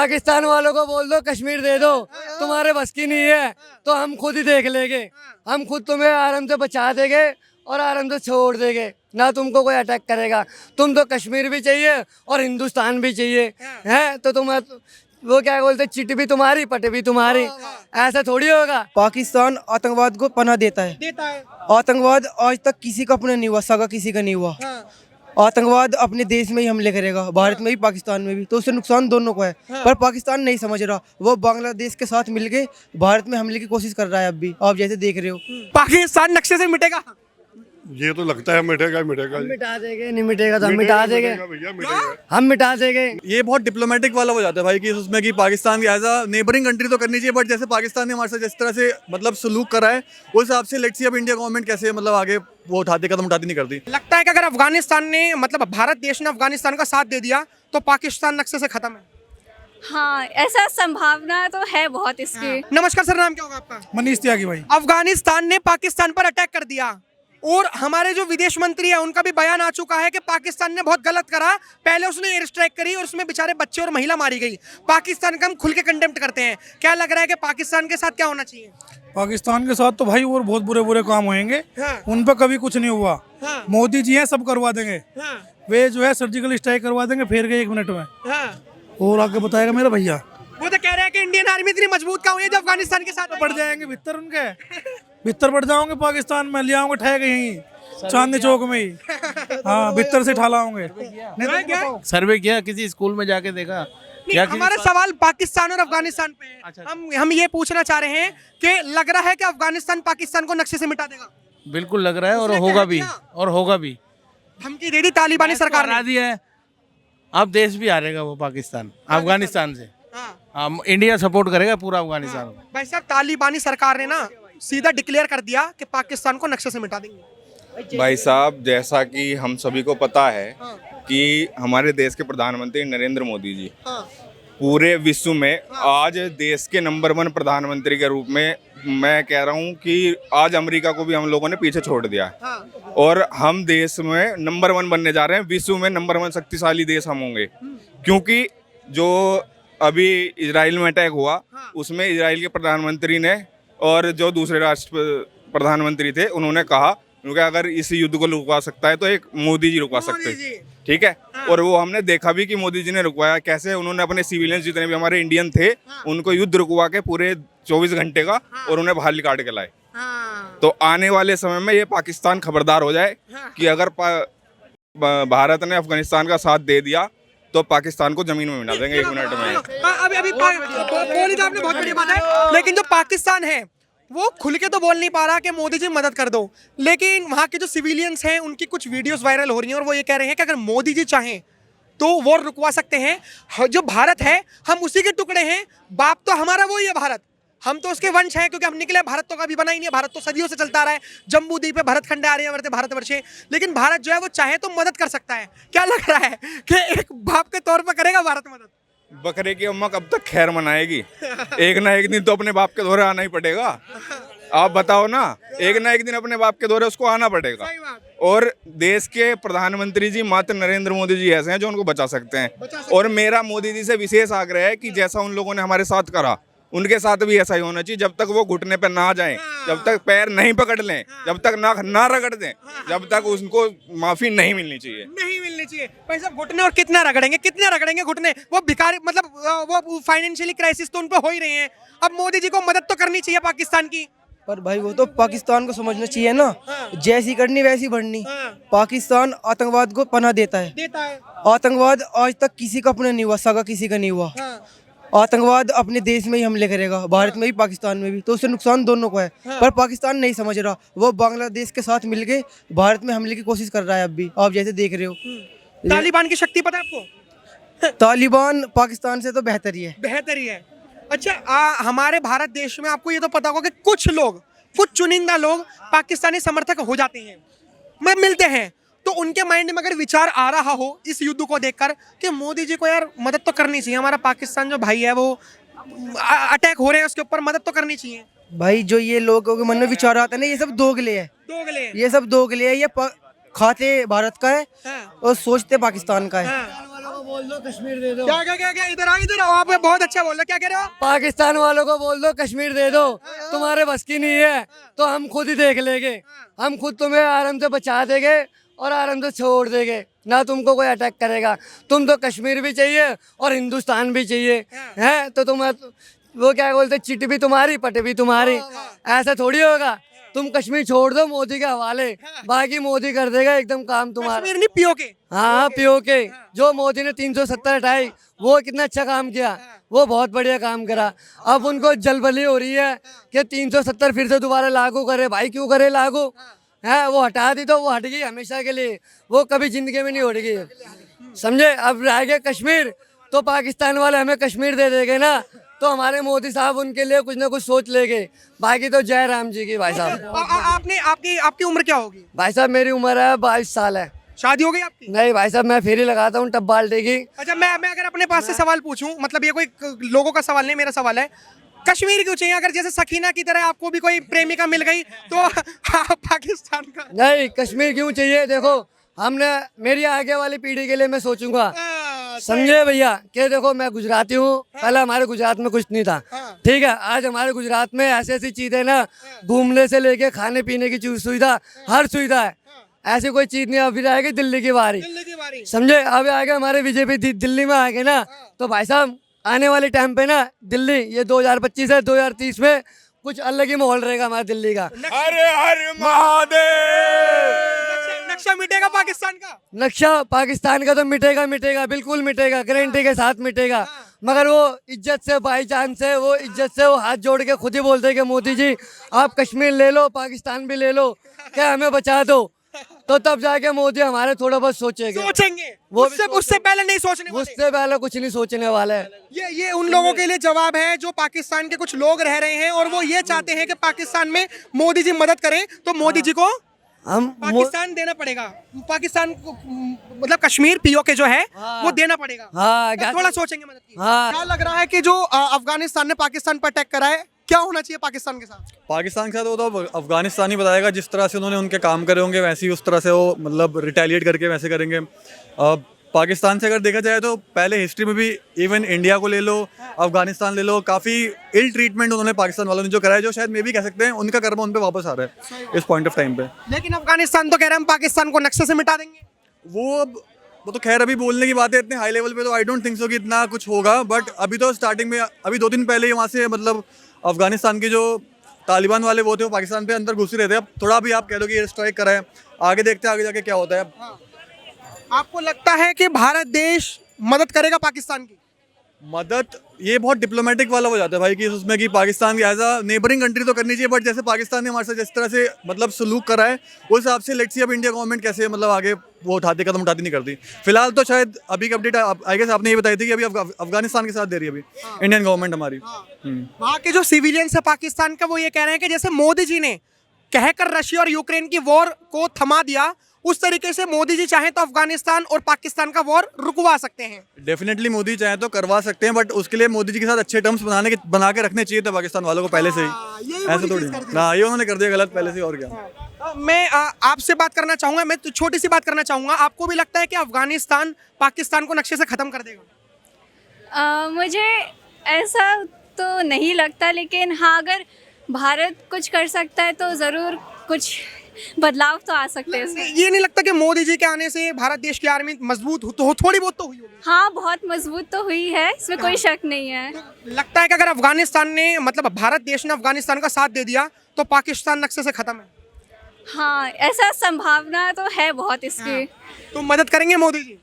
पाकिस्तान वालों को बोल दो कश्मीर दे दो, तुम्हारे बस की नहीं है तो हम खुद ही देख लेंगे, हम खुद तुम्हें आराम से बचा देंगे और आराम से छोड़ देंगे, ना तुमको कोई अटैक करेगा। तुम तो कश्मीर भी चाहिए और हिंदुस्तान भी चाहिए, है तो तुम वो क्या बोलते, चिट भी तुम्हारी पट भी तुम्हारी, ऐसा थोड़ी होगा। पाकिस्तान आतंकवाद को पनाह देता है। आतंकवाद आज तक किसी का अपना नहीं हुआ, सगा किसी का नहीं हुआ। आतंकवाद अपने देश में ही हमले करेगा, भारत में भी पाकिस्तान में भी, तो उससे नुकसान दोनों को है। पर पाकिस्तान नहीं समझ रहा, वो बांग्लादेश के साथ मिलके भारत में हमले की कोशिश कर रहा है। अब भी आप जैसे देख रहे हो। पाकिस्तान नक्शे से मिटेगा? ये तो लगता है मिटेगा मिटा देंगे, नहीं मिटेगा तो हम मिटा देंगे भैया, मिटेगा। हम मिटा देंगे। ये बहुत डिप्लोमेटिक वाला हो जाता है भाई कि उसमें कि पाकिस्तान की एज अ नेबरिंग कंट्री तो करनी चाहिए, बट जैसे पाकिस्तान ने हमारे साथ जिस तरह से मतलब सलूक करा है उस हिसाब से लेट्स सी अब इंडिया गवर्नमेंट कैसे मतलब आगे वो उठाती कदम उठाती नहीं करती। लगता है कि अगर अफगानिस्तान ने मतलब भारत देश ने अफगानिस्तान का साथ दे दिया तो पाकिस्तान नक्शे से खत्म है। हाँ, ऐसा संभावना तो है बहुत इसकी। नमस्कार सर, नाम क्या होगा आपका? मनीष त्यागी भाई। अफगानिस्तान ने पाकिस्तान पर अटैक कर दिया और हमारे जो विदेश मंत्री है उनका भी बयान आ चुका है कि पाकिस्तान ने बहुत गलत करा, पहले उसने एयर स्ट्राइक करी और उसमें बेचारे बच्चे और महिला मारी गई। पाकिस्तान का हम खुल के कंडेम्प्ट करते हैं, क्या लग रहा है कि पाकिस्तान के साथ क्या होना चाहिए? पाकिस्तान के साथ तो भाई और बहुत बुरे बुरे काम होंगे। हाँ। उन पर कभी कुछ नहीं हुआ। हाँ। मोदी जी हैं, सब करवा देंगे। हाँ। वे जो है सर्जिकल स्ट्राइक करवा देंगे, फेर गए 1 मिनट में। हाँ। और आगे बताएगा मेरा भैया। वो तो कह रहे हैं कि इंडियन आर्मी इतनी मजबूत का हुई है जो अफगानिस्तान के साथ बढ़ जाएंगे भीतर उनके, भीतर बढ़ जाओगे पाकिस्तान में, ले आओगे ठहर यहीं चांदनी चौक में ही। हाँ, भीतर से ठालाओगे। सर्वे किया किसी स्कूल में जाके देखा क्या? हमारा सवाल पाकिस्तान और अफगानिस्तान पे है। अच्छा। हम ये पूछना चाह रहे हैं कि लग रहा है कि अफगानिस्तान पाकिस्तान को नक्शे से मिटा देगा? बिल्कुल लग रहा है और उसने होगा कह भी, दिया। और होगा भी। धमकी दे दी तालिबानी सरकार हरा ने। दिया है, अब देश भी हारेगा वो पाकिस्तान अफगानिस्तान से। हाँ। इंडिया सपोर्ट करेगा पूरा अफगानिस्तान को। भाई साहब, तालिबानी सरकार ने ना सीधा डिक्लेयर कर दिया कि पाकिस्तान को नक्शे से मिटा देंगे। भाई साहब, जैसा कि हम सभी को पता है कि हमारे देश के प्रधानमंत्री नरेंद्र मोदी जी पूरे विश्व में आज देश के नंबर 1 प्रधानमंत्री के रूप में, मैं कह रहा हूं कि आज अमेरिका को भी हम लोगों ने पीछे छोड़ दिया है। और हम देश में नंबर 1 बनने जा रहे हैं, विश्व में नंबर 1 शक्तिशाली देश हम होंगे। क्योंकि जो अभी इजराइल में अटैक हुआ उसमें इजराइल के प्रधानमंत्री ने और जो दूसरे राष्ट्र प्रधानमंत्री थे उन्होंने कहा क्योंकि अगर इस युद्ध को रुकवा सकता है तो एक मोदी जी रुकवा सकते हैं, ठीक है। और वो हमने देखा भी कि मोदी जी ने रुकवाया कैसे। उन्होंने अपने सिविलियंस जितने भी हमारे इंडियन थे उनको युद्ध रुकवा के पूरे 24 घंटे का और उन्हें बाहर निकाल के लाए। तो आने वाले समय में ये पाकिस्तान खबरदार हो जाए कि अगर भारत ने अफगानिस्तान का साथ दे दिया तो पाकिस्तान को जमीन में मिला देंगे 1 मिनट में। अभी बोली तो आपने बहुत बड़ी बात है, लेकिन जो पाकिस्तान है वो खुल के तो बोल नहीं पा रहा कि मोदी जी मदद कर दो, लेकिन वहाँ के जो सिविलियंस हैं उनकी कुछ वीडियोस वायरल हो रही हैं और वो ये कह रहे हैं कि अगर मोदी जी चाहें तो वो रुकवा सकते हैं। जो भारत है हम उसी के टुकड़े हैं, बाप तो हमारा वही है भारत, हम तो उसके वंश हैं, क्योंकि हम निकले भारत तो कभी बना ही नहीं है, भारत तो सदियों से चलता रहा है। जम्बू द्वीप पे भरत खंडे आर्यवर्ते भारतवर्षे, लेकिन भारत जो है वो चाहे तो मदद कर सकता है। क्या लग रहा है कि एक बाप के तौर पर करेगा भारत मदद? बकरे की अम्मा कब तक खैर मनाएगी? एक ना एक दिन तो अपने बाप के दौरे आना ही पड़ेगा। आप बताओ ना, एक ना एक दिन अपने बाप के दौरे उसको आना पड़ेगा। और देश के प्रधानमंत्री जी मात्र नरेंद्र मोदी जी ऐसे हैं जो उनको बचा सकते हैं। और मेरा मोदी जी से विशेष आग्रह है कि जैसा उन लोगों ने हमारे साथ करा उनके साथ भी ऐसा ही होना चाहिए। जब तक वो घुटने पे ना जाएं, जब तक पैर नहीं पकड़ लें, जब तक नाक ना रगड़ दें, जब तक उनको माफी नहीं मिलनी चाहिए। नहीं मिलनी चाहिए। भाई साहब, घुटने और कितना रगड़ेंगे घुटने? वो भिखारी मतलब वो फाइनेंशियली क्राइसिस तो उन पे हो ही रहे हैं। अब मोदी जी को मदद तो करनी चाहिए पाकिस्तान की। पर भाई वो तो पाकिस्तान को समझना चाहिए ना, जैसी करनी वैसी बढ़नी। पाकिस्तान आतंकवाद को पनाह देता है। आतंकवाद आज तक किसी का अपना नहीं हुआ, सगा किसी का नहीं हुआ। आतंकवाद अपने देश में ही हमले करेगा, भारत में भी पाकिस्तान में भी, तो उससे नुकसान दोनों को है। पर पाकिस्तान नहीं समझ रहा, वो बांग्लादेश के साथ मिलके भारत में हमले की कोशिश कर रहा है। अब भी आप जैसे देख रहे हो। तालिबान की शक्ति पता है आपको? तालिबान पाकिस्तान से तो बेहतर ही है। बेहतर ही है। अच्छा, हमारे भारत देश में आपको ये तो पता होगा कि कुछ चुनिंदा लोग पाकिस्तानी समर्थक हो जाते हैं, मिलते हैं, तो उनके माइंड में अगर विचार आ रहा हो इस युद्ध को देखकर कि मोदी जी को यार मदद तो करनी चाहिए, हमारा पाकिस्तान जो भाई है वो अटैक हो रहे हैं उसके ऊपर, मदद तो करनी चाहिए। भाई जो ये लोगों के मन में विचार आता है ना, ये सब दोगले है। ये सब दोगले है। ये खाते भारत का है और सोचते पाकिस्तान का है। बोल दो कश्मीर दे दो। क्या क्या क्या क्या इधर आओ, आप बहुत अच्छा बोल रहे हो, क्या कह रहे हो आप? पाकिस्तान वालों को बोल दो कश्मीर दे दो, तुम्हारे बस की नहीं है तो हम खुद ही देख लेंगे, हम खुद तुम्हें आराम से बचा देंगे और आराम से छोड़ देंगे, ना तुमको कोई अटैक करेगा। तुम तो कश्मीर भी चाहिए और हिंदुस्तान भी चाहिए, हैं तो तुम वो क्या बोलते, चिट भी तुम्हारी पट भी तुम्हारी, ऐसा थोड़ी होगा। तुम कश्मीर छोड़ दो मोदी के हवाले, बाकी मोदी कर देगा एकदम काम तुम्हारा। कश्मीर नहीं पीओके। हाँ पीओके, जो मोदी ने 370 हटाई वो कितना अच्छा काम किया, वो बहुत बढ़िया काम करा। अब उनको जलबली हो रही है कि 370 फिर से दोबारा लागू करे। भाई क्यों करे लागू, है वो हटा दी तो वो हट गई हमेशा के लिए, वो कभी जिंदगी में नहीं हटेगी, समझे। अब रह गए कश्मीर, तो पाकिस्तान वाले हमें कश्मीर दे देंगे ना, तो हमारे मोदी साहब उनके लिए कुछ ना कुछ सोच लेंगे। बाकी तो जय राम जी की भाई साहब। आपने आपकी उम्र क्या होगी? भाई साहब मेरी उम्र है 22 साल है। शादी हो गई आपकी? नहीं भाई साहब, मैं फेरी लगाता हूँ टब बाल्टी की। अच्छा, मैं अगर अपने पास से सवाल पूछूं, मतलब ये कोई लोगों का सवाल नहीं, मेरा सवाल है, कश्मीर क्यों चाहिए? अगर जैसे सकीना की तरह आपको भी कोई प्रेमिका मिल गई तो आप पाकिस्तान का? नहीं, कश्मीर क्यों चाहिए, देखो हमने, मेरी आगे वाली पीढ़ी के लिए मैं सोचूंगा, समझे भैया। कि देखो मैं गुजराती हूँ, पहले हमारे गुजरात में कुछ नहीं था, ठीक है। आज हमारे गुजरात में ऐसी ऐसी चीजें ना, घूमने से लेके खाने पीने की सुविधा, हर सुविधा है। ऐसी कोई चीज नहीं। अभी आएगी दिल्ली की बारी, समझे। अभी आगे हमारे बीजेपी दिल्ली में आएंगे ना, तो भाई साहब आने वाले टाइम पे ना दिल्ली, ये 2025 है, 2030 में कुछ अलग ही माहौल रहेगा हमारे दिल्ली का। हर हर महादेव। नक्शा मिटेगा पाकिस्तान का? नक्शा पाकिस्तान का तो मिटेगा, मिटेगा, बिल्कुल मिटेगा, गारंटी के साथ मिटेगा। मगर वो इज्जत से, बाईचांस से, वो इज्जत से वो हाथ जोड़ के खुद ही बोलते हैं कि मोदी जी आप कश्मीर ले लो, पाकिस्तान भी ले लो, क्या हमें बचा दो, तो तब जाके मोदी हमारे थोड़ा बहुत सोचेंगे। वो उससे पहले नहीं सोचने वाले। उससे पहले कुछ नहीं सोचने वाला है। ये उन लोगों के लिए जवाब है जो पाकिस्तान के कुछ लोग रह रहे हैं और वो ये चाहते हैं कि पाकिस्तान में मोदी जी मदद करें, तो मोदी जी को हम पाकिस्तान देना पड़ेगा। पाकिस्तान को मतलब कश्मीर पीओके जो है वो देना पड़ेगा। हाँ, थोड़ा सोचेंगे मदद की। हाँ। क्या लग रहा है कि जो अफगानिस्तान ने पाकिस्तान पर अटैक करा है, क्या होना चाहिए पाकिस्तान के साथ? पाकिस्तान के साथ वो तो अफगानिस्तान ही बताएगा, जिस तरह से उन्होंने उनके काम करे होंगे वैसे ही उस तरह से वो मतलब रिटेलिएट करके वैसे करेंगे। पाकिस्तान से अगर देखा जाए तो पहले हिस्ट्री में भी, इवन इंडिया को ले लो, अफगानिस्तान ले लो, काफ़ी इल ट्रीटमेंट उन्होंने पाकिस्तान वालों ने जो कराया, जो शायद मैं भी कह सकते हैं उनका कर्म उन पे वापस आ रहा है इस पॉइंट ऑफ टाइम पे। लेकिन अफगानिस्तान तो कह रहे हैं हम पाकिस्तान को नक्शे से मिटा देंगे। वो तो खैर अभी बोलने की बात है, इतने हाई लेवल पे तो आई डोंट थिंक सो कि इतना कुछ होगा। बट अभी तो स्टार्टिंग में, अभी 2 दिन पहले ही वहाँ से मतलब अफगानिस्तान के जो तालिबान वाले वो थे, वो पाकिस्तान पे अंदर घुस ही रहे थे। अब थोड़ा भी आप कह लो कि एयर स्ट्राइक करा है, आगे देखते हैं आगे जाके क्या होता है। आपको लगता है कि भारत देश मदद करेगा पाकिस्तान की? मदद ये बहुत डिप्लोमेटिक वाला हो जाता है भाई, कि उसमें कि पाकिस्तान की एज अ नेबरिंग कंट्री तो करनी चाहिए, बट जैसे पाकिस्तान ने हमारे साथ जिस तरह से मतलब सलूक करा है, उस हिसाब से लेट्स सी अब इंडिया गवर्नमेंट कैसे मतलब आगे वो उठाती, कदम उठाती नहीं करती। फिलहाल तो शायद अभी की अपडेट आई गेस आपने ये बताई थी कि अभी अफगानिस्तान के साथ दे रही है अभी इंडियन गवर्नमेंट हमारी। वहाँ के जो सिविलियंस है पाकिस्तान का, वो ये कह रहे हैं कि जैसे मोदी जी ने कहकर रशिया और यूक्रेन की वॉर को थमा दिया, उस तरीके से मोदी जी चाहें तो अफगानिस्तान और पाकिस्तान का वॉर रुकवा सकते हैं। डेफिनेटली मोदी चाहे तो करवा सकते हैं, बट उसके लिए मोदी जी के साथ अच्छे टर्म्स बना के रखने चाहिए थे पाकिस्तान वालों को पहले से ही। ऐसा थोड़ी ना, ये उन्होंने कर दिया गलत पहले से, और क्या। मैं आपसे बात करना चाहूंगा, मैं छोटी सी बात करना चाहूंगा। आपको भी लगता है कि अफगानिस्तान पाकिस्तान को नक्शे से खत्म कर देगा? मुझे ऐसा तो नहीं लगता, लेकिन हाँ अगर भारत कुछ कर सकता है तो ज़रूर कुछ बदलाव तो आ सकते हैं इसमें। ये नहीं लगता कि मोदी जी के आने से भारत देश की आर्मी मजबूत थोड़ी बहुत तो हुई होगी? हाँ बहुत मजबूत तो हुई है, इसमें कोई शक नहीं है। लगता है कि अगर अफगानिस्तान ने मतलब भारत देश ने अफगानिस्तान का साथ दे दिया तो पाकिस्तान नक्शे से खत्म है? हाँ ऐसा संभावना तो है बहुत इसकी। तो मदद करेंगे मोदी जी?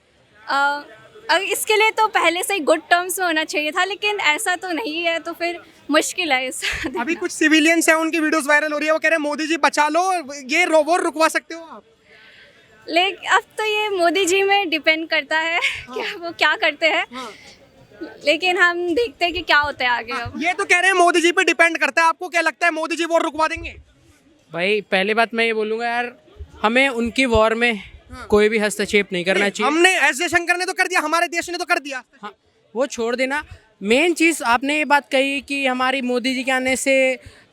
इसके लिए तो पहले से ही गुड टर्म्स में होना चाहिए था, लेकिन ऐसा तो नहीं है, तो फिर मुश्किल है इस। अभी कुछ सिविलियंस हैं, उनकी वीडियोस वायरल हो रही है, वो कह रहे हैं मोदी जी बचा लो, ये वॉर रुकवा सकते हो आप? लेकिन अब तो ये मोदी जी में डिपेंड करता है कि वो क्या करते हैं। लेकिन हम देखते हैं कि क्या होता है आगे। अब ये तो कह रहे हैं मोदी जी पे डिपेंड करता है, आपको क्या लगता है मोदी जी वॉर रुकवा देंगे? भाई पहली बात मैं ये बोलूँगा यार, हमें उनकी वॉर में कोई भी हस्तक्षेप नहीं करना चाहिए। हमने एस जयशंकर ने तो कर दिया, हमारे देश ने तो कर दिया। हाँ वो छोड़ देना। मेन चीज़ आपने ये बात कही कि हमारी मोदी जी के आने से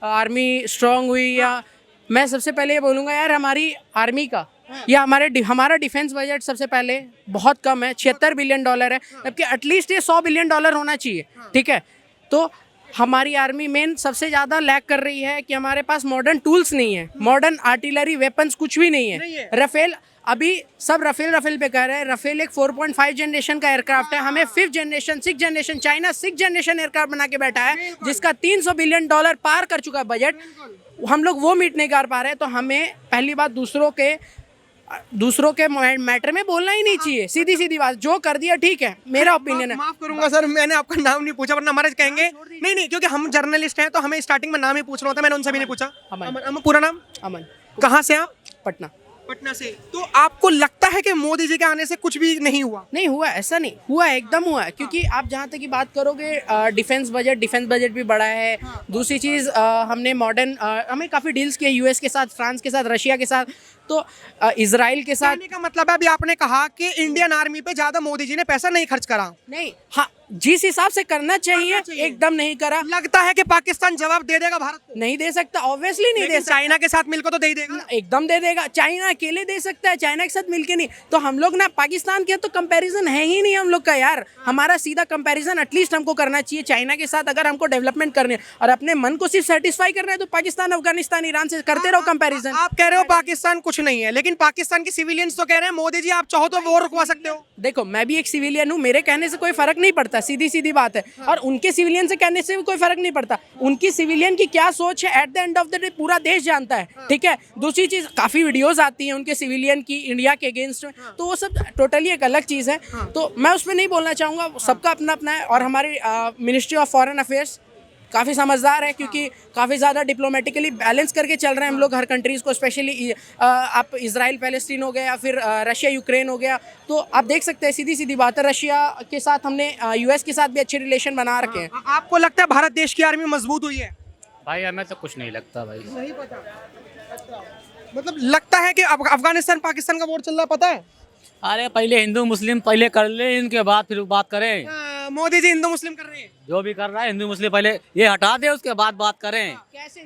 आर्मी स्ट्रांग हुई, या मैं सबसे पहले ये बोलूँगा यार, हमारी आर्मी का या हमारा डिफेंस बजट सबसे पहले बहुत कम है, $76 बिलियन है, जबकि एटलीस्ट ये $100 बिलियन होना चाहिए, ठीक है। तो हमारी आर्मी मेन सबसे ज़्यादा लैग कर रही है कि हमारे पास मॉडर्न टूल्स नहीं है, मॉडर्न आर्टिलरी वेपन्स कुछ भी नहीं है। राफेल अभी सब राफेल पे कह रहे हैं। राफेल एक 4.5 जनरेशन का एयरक्राफ्ट है, हमें 5th generation 6th generation China 6th generation aircraft बना के बैठा है जिसका $300 बिलियन पार कर चुका है बजट। हम लोग वो मीट नहीं कर पा रहे, तो हमें पहली बात दूसरों के मैटर में बोलना ही नहीं चाहिए। सीधी बात, जो कर दिया ठीक है, मेरा ओपिनियन है। माफ करूंगा सर, मैंने आपका नाम नहीं पूछा, वरना हमारे कहेंगे नहीं, क्योंकि हम जर्नलिस्ट हैं तो हमें स्टार्टिंग में नाम ही पूछना होता है। मैंने उनसे भी नहीं पूछा। अमन, पूरा नाम? अमन। कहाँ से आप? पटना से। तो आपको लगता है कि मोदी जी के आने से कुछ भी नहीं हुआ? नहीं हुआ, ऐसा नहीं हुआ, एकदम हुआ है। क्योंकि आप जहाँ तक की बात करोगे, डिफेंस बजट भी बढ़ा है। दूसरी चीज़, हमने हमें काफ़ी डील्स किए यूएस के साथ, फ्रांस के साथ, रशिया के साथ, तो इजराइल के साथ। कहने का मतलब है, अभी आपने कहा कि इंडियन आर्मी पे ज्यादा मोदी जी ने पैसा नहीं खर्च करा। नहीं, हाँ, जिस हिसाब से करना चाहिए एकदम नहीं करा। लगता है कि पाकिस्तान जवाब दे देगा भारत को? नहीं दे सकता, ऑब्वियसली नहीं दे सकता। चाइना के साथ मिलकर तो दे देगा, एकदम दे देगा। चाइना अकेले दे सकता है, चाइना के साथ मिलके नहीं। तो हम लोग ना, पाकिस्तान के तो कंपैरिजन है ही नहीं हम लोग का यार। हमारा सीधा कंपैरिजन एटलीस्ट हमको करना चाहिए चाइना के साथ। अगर हमको डेवलपमेंट करने और अपने मन को सिर्फ सेटिस्फाई करना है, तो पाकिस्तान, अफगानिस्तान, ईरान से करते रहो कंपैरिजन। आप कह रहे हो पाकिस्तान कुछ नहीं है, लेकिन पाकिस्तान के सिविलियंस तो कह रहे हैं मोदी जी आप चाहो तो वो रुकवा सकते हो। देखो, मैं भी एक सिविलियन हूँ, मेरे कहने से कोई फर्क नहीं पड़ता, सीधी बात है। और उनके सिविलियन से कहने से भी कोई फर्क नहीं पड़ता। उनकी सिविलियन की क्या सोच है, at the end of the day पूरा देश जानता है, ठीक है। दूसरी चीज, काफी वीडियोस आती हैं उनके सिविलियन की इंडिया के अगेंस्ट में, तो वो सब टोटली एक अलग चीज है। तो मैं उसमें नहीं बोलना चाहूंगा, सबका अपना अपना है। और हमारी मिनिस्ट्री ऑफ फॉरेन अफेयर्स काफ़ी समझदार है, क्योंकि काफ़ी ज़्यादा डिप्लोमेटिकली बैलेंस करके चल रहे हैं हम लोग हर कंट्रीज़ को। स्पेशली आप इजराइल पैलेस्टीन हो गया, या फिर रशिया यूक्रेन हो गया, तो आप देख सकते हैं सीधी बात है। रशिया के साथ हमने यूएस के साथ भी अच्छे रिलेशन बना रखे हैं। आपको लगता है भारत देश की आर्मी मजबूत हुई है? भाई हमें तो कुछ नहीं लगता भाई। नहीं पता, मतलब लगता है कि अफगानिस्तान पाकिस्तान का वॉर चल रहा है, पता है? अरे पहले हिंदू मुस्लिम पहले कर ले, इनके बाद फिर बात करें। मोदी जी हिंदू मुस्लिम कर रहे हैं, जो भी कर रहा है हिंदू मुस्लिम पहले ये हटा दे, उसके बाद बात करें।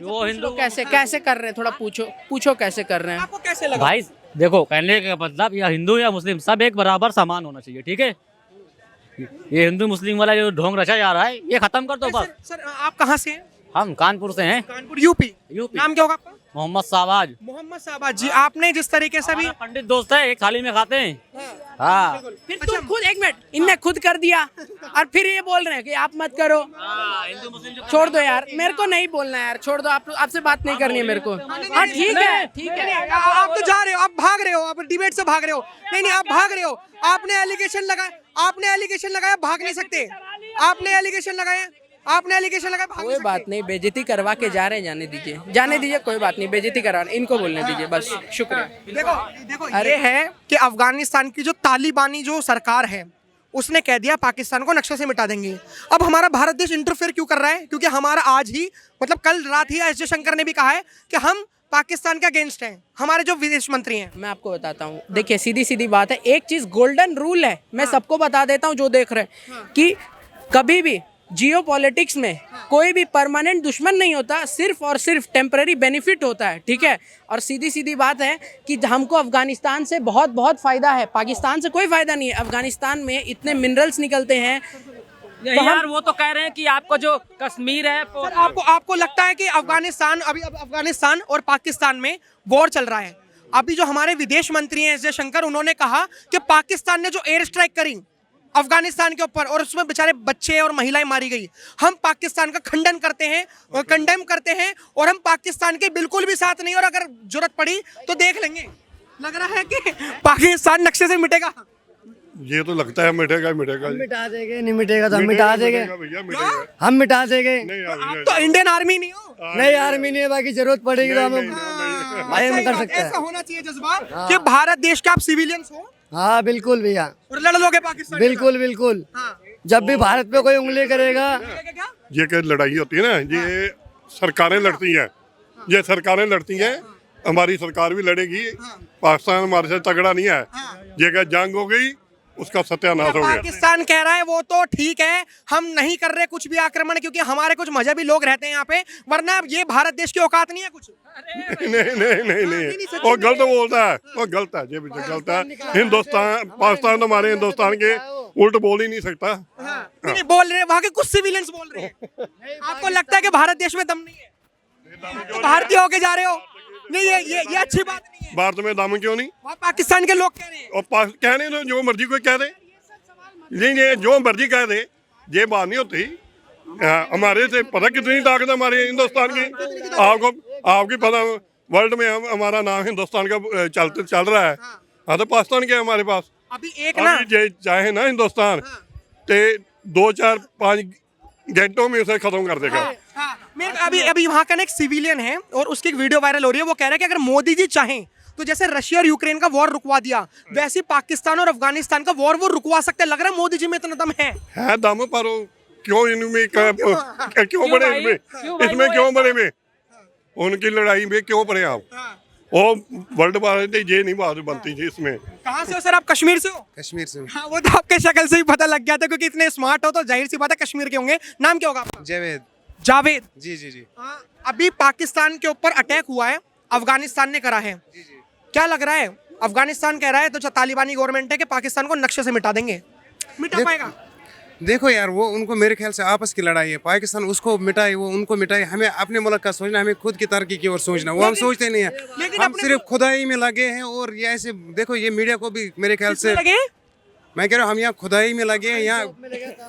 वो हिंदू कैसे कर रहे हैं, थोड़ा पूछो कैसे कर रहे हैं। आपको कैसे लगा? भाई देखो, कहने का मतलब या हिंदू या मुस्लिम सब एक बराबर समान होना चाहिए, ठीक है। ये हिंदू मुस्लिम वाला जो ढोंग रचा जा रहा है, ये खत्म कर दो बस। सर आप कहाँ से हैं? हम कानपुर से हैं। कानपुर, यूपी। नाम क्या होगा आपका? मोहम्मद शाहबाज। मोहम्मद शाहबाज जी, आपने जिस तरीके से भी पंडित दोस्त है, एक थाली में खाते हैं। हाँ, फिर तुम खुद, एक मिनट, इनने खुद कर दिया और फिर ये बोल रहे हैं कि आप मत करो। छोड़ दो यार, मेरे को नहीं बोलना यार, छोड़ दो। आपसे बात नहीं करनी है मेरे को। हाँ ठीक है। आप तो जा रहे हो, आप भाग रहे हो, आप डिबेट से भाग रहे हो। नहीं, आप भाग रहे हो। आपने एलिगेशन लगाया, भाग नहीं सकते। आपने एलिगेशन लगाया, कोई बात नहीं, बेइज्जती करवा के जा रहे हैं, जाने दीजिए, कोई बात नहीं, बेइज्जती करवाने इनको बोलने दीजिए बस, शुक्रिया। देखो अरे है कि अफगानिस्तान की जो तालिबानी जो सरकार है, उसने कह दिया पाकिस्तान को नक्शे से मिटा देंगे। अब हमारा भारत देश इंटरफेयर क्यों कर रहा है? क्योंकि हमारा आज ही, मतलब कल रात ही एस जयशंकर ने भी कहा है कि हम पाकिस्तान के अगेंस्ट हैं, हमारे जो विदेश मंत्री हैं। मैं आपको बताता हूँ, देखिए सीधी बात है, एक चीज गोल्डन रूल है, मैं सबको बता देता हूँ जो देख रहे हैं, कि कभी भी जियो पॉलिटिक्स में कोई भी परमानेंट दुश्मन नहीं होता, सिर्फ और सिर्फ टेम्पररी बेनिफिट होता है, ठीक है। और सीधी बात है कि हमको अफगानिस्तान से बहुत फ़ायदा है, पाकिस्तान से कोई फ़ायदा नहीं है। अफगानिस्तान में इतने मिनरल्स निकलते हैं, तो यार वो तो कह रहे हैं कि आपको जो कश्मीर है, आपको लगता है कि अफगानिस्तान और पाकिस्तान में वॉर चल रहा है। अभी जो हमारे विदेश मंत्री हैं एस जयशंकर, उन्होंने कहा कि पाकिस्तान ने जो एयर स्ट्राइक करी अफगानिस्तान के ऊपर और उसमें बेचारे बच्चे और महिलाएं मारी गई, हम पाकिस्तान का खंडन करते हैं और कंडेम करते हैं, और हम पाकिस्तान के बिल्कुल भी साथ नहीं, और अगर जरूरत पड़ी तो देख लेंगे। लग रहा है कि पाकिस्तान नक्शे से मिटेगा। ये तो लगता है मिटेगा। मिटा देंगे, नहीं मिटेगा तो हम मिटा देंगे, हम मिटा देंगे। आप तो इंडियन आर्मी नहीं हो। नहीं, आर्मी नहीं है, बाकी जरूरत पड़ेगी तो हम कर सकते हैं। ऐसा होना चाहिए जज्बा कि भारत देश के आप सिविलियंस हो। हाँ बिल्कुल भैया, और लड़ लोगे पाकिस्तान। बिल्कुल। जब भी भारत पे कोई उंगली करेगा, ये क्या लड़ाई होती है ना, ये सरकारें लड़ती हैं, हमारी सरकार भी लड़ेगी। पाकिस्तान हमारे से तगड़ा नहीं है। ये क्या जंग हो गई, उसका सत्यानाश हो गया। पाकिस्तान कह रहा है वो तो ठीक है, हम नहीं कर रहे कुछ भी आक्रमण क्योंकि हमारे कुछ मजहबी लोग रहते हैं यहाँ पे, वरना ये भारत देश की औकात नहीं है कुछ। नहीं वो गलत बोलता है, वो गलत है, ये भी गलत है। हिंदुस्तान पाकिस्तान हमारे हिंदुस्तान के उल्ट बोल ही नहीं सकता। नहीं बोल रहे, वहाँ के कुछ सिविलियंस बोल रहे हैं। आपको लगता है कि भारत देश में दम नहीं है, तो भारतीय होके जा रहे हो? नहीं, ये अच्छी बात नहीं है। भारत में दम क्यों नहीं? वहाँ पाकिस्तान के लोग कह रहे हैं। और कहने दो, जो मर्जी कोई कह दे, नहीं जो मर्जी कह दे, ये बात नहीं होती। हमारे से पता कितनी ताकत है हमारे हिंदुस्तान की, आपकी पता वर्ल्ड में हमारा नाम हिंदुस्तान का चल रहा है। हाँ तो पाकिस्तान क्या है हमारे पास? अभी एक ना चाहे ना हिंदुस्तान ते 2-4-5 घंटों में उसे खत्म कर देगा। अभी वहाँ का ना एक सिविलियन है और उसकी एक वीडियो वायरल हो रही है, वो कह रहा है कि अगर मोदी जी चाहें तो जैसे रशिया और यूक्रेन का वॉर रुकवा दिया, वैसे पाकिस्तान और अफगानिस्तान का वॉर वो रुकवा सकते हैं। लग रहा है मोदी जी में इतना दम है दम, पर क्यों इनमें क्यों बड़े इसमें क्यों बड़े में उनकी लड़ाई में क्यों पड़े आप? वो वर्ल्ड वार ये नहीं बात बनती थी इसमें। कहाँ से हो सर आप? कश्मीर से हो? कश्मीर से। हाँ, वो तो आपके शक्ल से ही पता लग गया था, क्योंकि इतने स्मार्ट हो तो जाहिर सी बात है कश्मीर के होंगे। नाम क्या होगा आपका? जावेद। जावेद जी जी जी। अभी पाकिस्तान के ऊपर अटैक हुआ है, अफगानिस्तान ने करा है। क्या लग रहा है? अफगानिस्तान कह रहा है तो तालिबानी गवर्नमेंट है कि पाकिस्तान को नक्शे से मिटा देंगे, मिटा पाएगा? देखो यार, वो उनको मेरे ख्याल से आपस की लड़ाई है। पाकिस्तान उसको मिटाए, वो उनको मिटाए। हमें अपने मुल्क का सोचना, हमें खुद की तरक्की की ओर सोचना, वो हम सोचते नहीं है। हम सिर्फ खुदाई में लगे हैं। और ये ऐसे देखो, ये मीडिया को भी मेरे ख्याल से लगे? मैं कह रहा हूँ हम यहाँ खुदाई में लगे हैं, यहाँ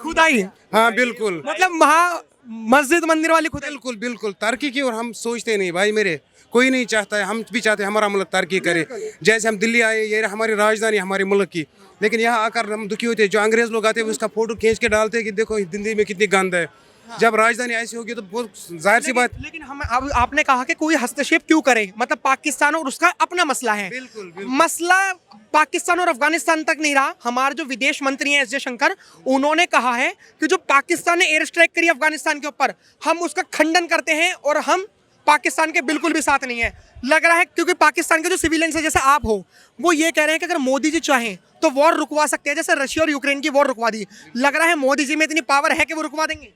खुदाई। हाँ बिल्कुल, मतलब वहाँ मस्जिद मंदिर वाली खुदाई। बिल्कुल बिल्कुल तरक्की की ओर हम सोचते नहीं भाई मेरे। कोई नहीं चाहता है, हम भी चाहते हैं हमारा मुल्क तरक्की करे। जैसे हम दिल्ली आए, ये हमारी राजधानी हमारे मुल्क की, लेकिन यहाँ आकर हम दुखी होते हैं। जो अंग्रेज लोग आते हैं उसका फोटो खींच के डालते हैं कि देखो दिल्ली में कितनी गंद है। जब राजधानी ऐसी होगी तो बहुत जाहिर सी बात। लेकिन हम अब आपने कहा कि कोई हस्तक्षेप क्यों करे, मतलब पाकिस्तान और उसका अपना मसला है। बिल्कुल। मसला पाकिस्तान और अफगानिस्तान तक नहीं रहा। हमारे जो विदेश मंत्री हैं एस जयशंकर, उन्होंने कहा है कि जो पाकिस्तान ने एयर स्ट्राइक करी अफगानिस्तान के ऊपर, हम उसका खंडन करते हैं और हम पाकिस्तान के बिल्कुल भी साथ नहीं है। लग रहा है क्योंकि पाकिस्तान के जो सिविलियंस है जैसे आप हो, वो ये कह रहे हैं कि अगर मोदी जी चाहें तो वॉर रुकवा सकते हैं, जैसे रशिया और यूक्रेन की वॉर रुकवा दी। लग रहा है मोदी जी में इतनी पावर है कि वो रुकवा देंगे।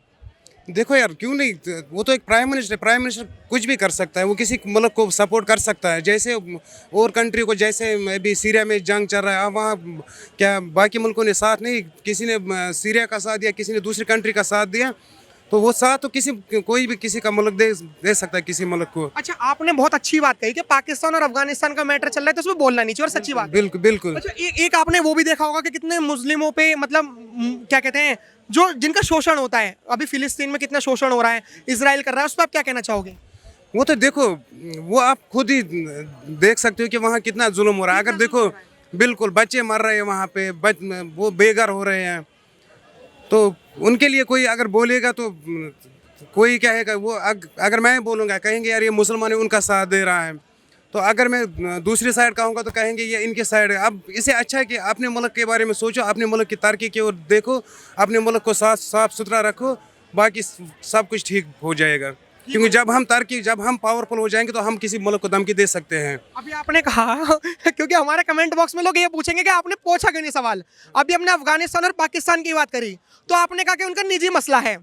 देखो यार, क्यों नहीं, वो तो एक प्राइम मिनिस्टर है। प्राइम मिनिस्टर कुछ भी कर सकता है, वो किसी मुल्क को सपोर्ट कर सकता है। जैसे और कंट्री को, जैसे अभी सीरिया में जंग चल रहा है, अब वहाँ क्या बाकी मुल्कों ने साथ नहीं, किसी ने सीरिया का साथ दिया, किसी ने दूसरी कंट्री का साथ दिया, तो वो साथ तो कोई भी किसी का मुल्क दे सकता है किसी मुल्क को। अच्छा, आपने बहुत अच्छी बात कही कि पाकिस्तान और अफगानिस्तान का मैटर चल रहा है तो उसमें बोलना नहीं चाहिए, और सच्ची बात। बिल्कुल बिल्कुल। अच्छा, एक आपने वो भी देखा होगा कि कितने मुस्लिमों पे, मतलब क्या कहते हैं, जो जिनका शोषण होता है। अभी फिलिस्तीन में कितना शोषण हो रहा है, इजराइल कर रहा है, उस पर आप क्या कहना चाहोगे? वो तो देखो, वो आप खुद ही देख सकते हो कि वहाँ कितना जुल्म हो रहा है। अगर देखो, बिल्कुल बच्चे मर रहे हैं वहाँ पे, वो बेघर हो रहे हैं, तो उनके लिए कोई अगर बोलेगा तो कोई कहेगा, वो अगर मैं बोलूँगा कहेंगे यार ये मुसलमान है, उनका साथ दे रहा है। तो अगर मैं दूसरी साइड कहूँगा तो कहेंगे ये इनके साइड है। अब इससे अच्छा है कि अपने मुल्क के बारे में सोचो, अपने मुल्क की तरक्की की ओर देखो, अपने मुल्क को साफ सुथरा रखो, बाकी सब कुछ ठीक हो जाएगा। क्योंकि जब हम पावरफुल हो जाएंगे तो हम किसी मुल्क को धमकी दे सकते हैं। अभी आपने कहा क्योंकि हमारे कमेंट बॉक्स में लोग ये पूछेंगे कि आपने पूछा क्यों नहीं सवाल। अभी हमने अफगानिस्तान और पाकिस्तान की बात करी तो आपने कहा कि उनका निजी मसला है।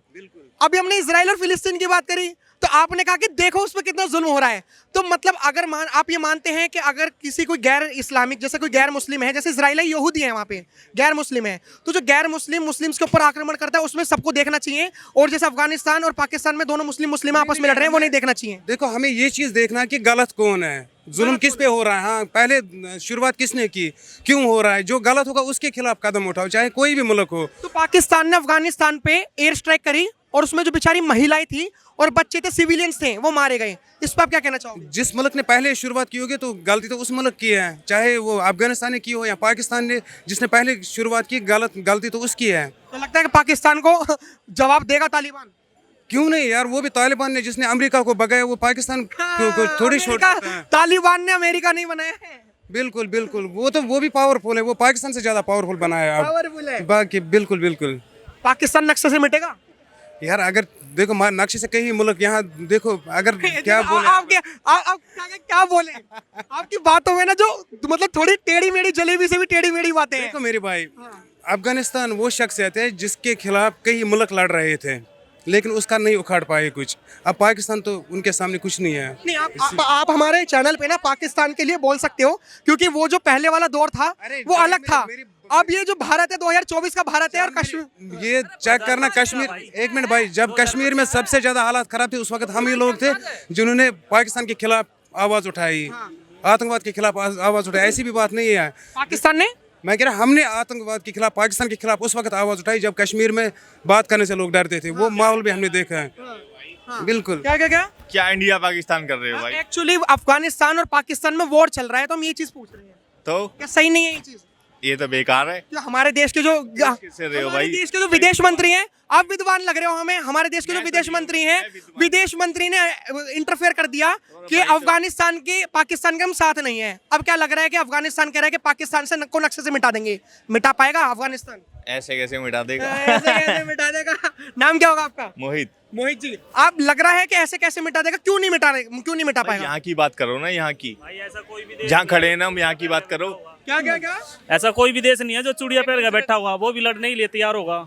अभी हमने इजराइल और फिलिस्तीन की बात करी तो आपने कहा कि देखो उस पर कितना जुल्म हो रहा है। तो मतलब अगर आप ये मानते हैं कि अगर किसी कोई गैर इस्लामिक, जैसे कोई गैर मुस्लिम है, जैसे इजराइल यहूदी है, वहाँ पे गैर मुस्लिम है, तो जो गैर मुस्लिम्स के ऊपर आक्रमण करता है उसमें सबको देखना चाहिए, और जैसे अफगानिस्तान और पाकिस्तान में दोनों मुस्लिम आपस में लड़ रहे हैं वो नहीं देखना चाहिए? देखो, हमें ये चीज़ देखना है कि गलत कौन है, जुल्म किस पे हो रहा है। हाँ, पहले शुरुआत किसने की, क्यों हो रहा है, जो गलत होगा उसके खिलाफ कदम उठाओ, चाहे कोई भी मुल्क हो। तो पाकिस्तान ने अफगानिस्तान पे एयर स्ट्राइक करी और उसमें जो बेचारी महिलाएं थी और बच्चे थे, सिविलियंस थे, वो मारे गए। इस पर आप क्या कहना चाहोगे? जिस मुल्क ने पहले शुरुआत की होगी तो गलती तो उस मुल्क की है, चाहे वो अफगानिस्तान ने की हो या पाकिस्तान ने, जिसने पहले शुरुआत की गलती तो उसकी है। तो लगता है कि पाकिस्तान को जवाब देगा तालिबान? क्यों नहीं यार, वो भी तालिबान ने, जिसने अमेरिका को भगाया, वो पाकिस्तान को थोड़ी छोड़ सकता है। तालिबान ने अमेरिका नहीं बनाया है। बिल्कुल बिल्कुल, वो भी पावरफुल है, वो पाकिस्तान से ज्यादा पावरफुल बनाया है। पावरफुल है बाकी बिल्कुल बिल्कुल। पाकिस्तान नक्शे से मिटेगा यार, अगर देखो नक्शे से कई मुल्क यहाँ देखो अगर क्या बोले आप क्या बोले आपकी बातों में ना जो मतलब थोड़ी टेढ़ी मेढ़ी जलेबी से भी टेढ़ी मेढ़ी बातें हैं। देखो मेरे भाई, अफगानिस्तान वो शख्सियत है जिसके खिलाफ कई मुल्क लड़ रहे थे लेकिन उसका नहीं उखाड़ पाए कुछ। अब पाकिस्तान तो उनके सामने कुछ नहीं है। नहीं आप हमारे चैनल पे ना पाकिस्तान के लिए बोल सकते हो क्योंकि वो जो पहले वाला दौर था वो अलग था। अब ये जो भारत है 2024 का भारत है और कश्मीर ये चेक करना कश्मीर, एक मिनट भाई, जब कश्मीर में सबसे ज्यादा हालात खराब थे उस वक्त हम ही लोग थे जिन्होंने पाकिस्तान के खिलाफ आवाज उठाई, आतंकवाद के खिलाफ आवाज उठाई। ऐसी भी बात नहीं है पाकिस्तान ने, मैं कह रहा हमने आतंकवाद के खिलाफ पाकिस्तान के खिलाफ उस वक्त आवाज उठाई जब कश्मीर में बात करने से लोग डरते थे। वो माहौल भी हमने देखा है। बिल्कुल। क्या इंडिया पाकिस्तान कर रहे हो भाई? एक्चुअली अफगानिस्तान और पाकिस्तान में वॉर चल रहा है तो हम ये चीज पूछ रहे हैं, तो क्या सही नहीं है ये चीज? ये तो बेकार है। जो हमारे देश के जो किससे रहे हो हमारे भाई? देश के जो विदेश मंत्री हैं, आप विद्वान लग रहे हो हमें, हमारे देश के जो विदेश मंत्री हैं, विदेश मंत्री ने इंटरफेयर कर दिया कि अफगानिस्तान के पाकिस्तान के हम साथ नहीं है। अब क्या लग रहा है कि अफगानिस्तान कह रहा है कि पाकिस्तान से को नक्शे से मिटा देंगे। मिटा पाएगा अफगानिस्तान? ऐसे कैसे मिटा देगा? ऐसे कैसे मिटा देगा? नाम क्या होगा आपका? मोहित। मोहित जी, आप लग रहा है कि ऐसे कैसे मिटा देगा? क्यों नहीं मिटा पाएगा? यहाँ की बात करो ना, यहाँ की जहाँ खड़े हैं ना हम, यहाँ की बात करो। क्या ऐसा कोई भी देश नहीं है जो चूड़िया पहन के बैठा हुआ वो भी लड़ने के लिए तैयार होगा।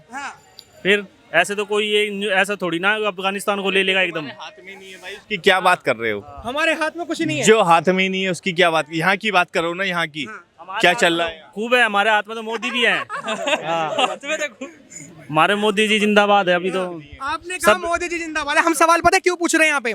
फिर ऐसे तो कोई ये ऐसा थोड़ी ना अफगानिस्तान को ले लेगा एकदम। हाथ में नहीं है भाई, उसकी क्या बात कर रहे हो? हमारे हाथ में कुछ नहीं है। जो हाथ में नहीं है उसकी क्या बात? यहाँ की बात करो ना, यहाँ की क्या चल रहा है? खूब है, हमारे हाथ में तो मोदी भी है। हमारे मोदी जी जिंदाबाद है। अभी तो आपने कहा मोदी जी जिंदाबाद है। हम सवाल पता है क्यों पूछ रहे हैं यहाँ पे?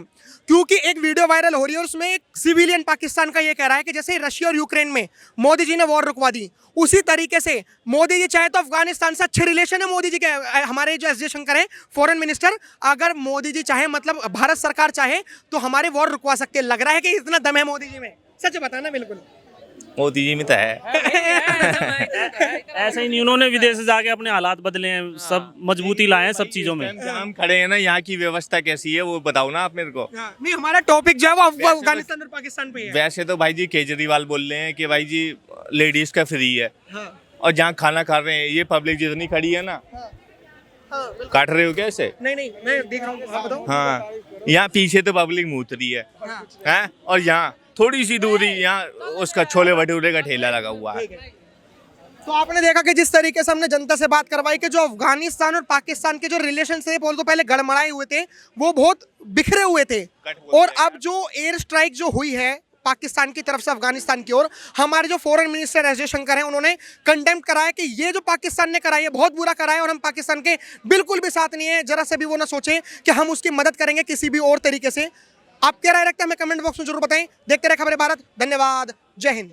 क्योंकि एक वीडियो वायरल हो रही है और उसमें एक सिविलियन पाकिस्तान का ये कह रहा है कि जैसे रशिया और यूक्रेन में मोदी जी ने वॉर रुकवा दी, उसी तरीके से मोदी जी चाहे तो अफगानिस्तान से अच्छे रिलेशन है मोदी जी के, हमारे जो एस जयशंकर हैं फॉरेन मिनिस्टर, अगर मोदी जी चाहे मतलब भारत सरकार चाहे तो हमारे वॉर रुकवा सकते हैं। लग रहा है कि इतना दम है मोदी जी में? सच बताना। बिल्कुल मोदी जी में तो है। ऐसे ही नहीं, उन्होंने विदेश से जाके अपने हालात बदले हैं, सब मजबूती लाए हैं सब चीजों में। जहाँ हम खड़े हैं ना, यहाँ की व्यवस्था कैसी है वो बताओ ना आप मेरे को। नहीं, हमारा टॉपिक जो है वो अफगानिस्तान और पाकिस्तान पे है। वैसे तो भाई जी केजरीवाल बोल रहे हैं कि भाई जी लेडीज का फ्री है, और जहाँ खाना खा रहे हैं ये पब्लिक जितनी खड़ी है ना, काट रहे हो क्या इसे? नहीं मैं देख रहा हूँ, आप बताओ। हाँ, यहाँ पीछे तो पब्लिक मूत रही है, और यहाँ थोड़ी सी दूरी यहाँ उसका छोले भटूरे का ठेला लगा हुआ है। तो आपने देखा कि जिस तरीके से हमने जनता से बात करवाई कि जो अफगानिस्तान और पाकिस्तान के जो रिलेशन थे बोल तो पहले गड़मड़ाए हुए थे, वो बहुत बिखरे हुए थे, और अब जो एयर स्ट्राइक जो हुई है पाकिस्तान की तरफ से अफगानिस्तान की ओर, हमारे जो फॉरेन मिनिस्टर एस जयशंकर हैं उन्होंने कंडेम कराया कि ये जो पाकिस्तान ने कराया है बहुत बुरा कराया, और हम पाकिस्तान के बिल्कुल भी साथ नहीं है। जरा से भी वो ना सोचें कि हम उसकी मदद करेंगे किसी भी और तरीके से। आप क्या राय रखते हैं हमें कमेंट बॉक्स में जरूर बताएं। देखते रहे खबरें भारत। धन्यवाद। जय हिंद।